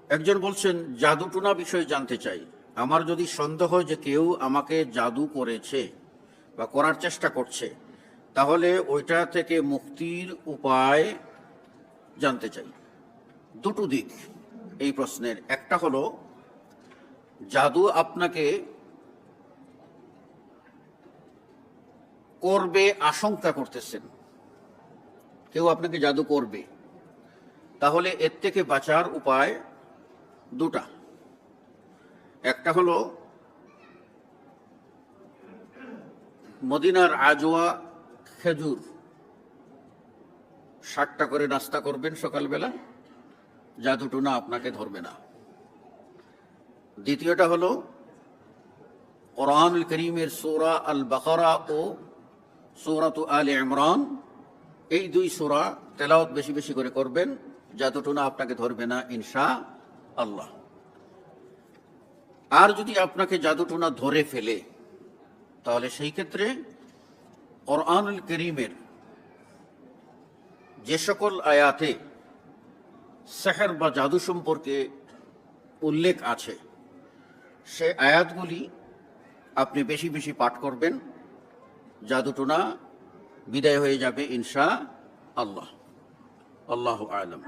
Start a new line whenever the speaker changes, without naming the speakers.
একজন বলছেন, জাদুটোনা বিষয়ে জানতে চাই। আমার যদি সন্দেহ হয় যে কেউ আমাকে জাদু করেছে বা করার চেষ্টা করছে, তাহলে ওইটা থেকে মুক্তির উপায় জানতে চাই। দুটো দিক এই প্রশ্নের। একটা হলো, জাদু আপনাকে করবে আশঙ্কা করতেছেন, কেউ আপনাকে জাদু করবে, তাহলে এর থেকে বাঁচার উপায় দুটা। একটা হলো মদিনার আজওয়া খেজুর 60টা করে নাস্তা করবেন সকালবেলা, জাদুটোনা আপনাকে ধরবে না। দ্বিতীয়টা হলো কোরআনুল করিমের সূরা আল বাকারা ও সূরাতু আলে ইমরান, এই দুই সূরা তেলাওয়াত বেশি বেশি করে করবেন, জাদুটোনা আপনাকে ধরবে না ইনশাআল্লাহ। আর যদি আপনাকে জাদুটোনা ধরে ফেলে, তাহলে সেই ক্ষেত্রে কোরআনুল করিমের যে সকল আয়াতে সেহর বা জাদু সম্পর্কে উল্লেখ আছে, সে আয়াতগুলি আপনি বেশি বেশি পাঠ করবেন, জাদুটোনা বিদায় হয়ে যাবে ইনশাআল্লাহ। আল্লাহু আ'লাম।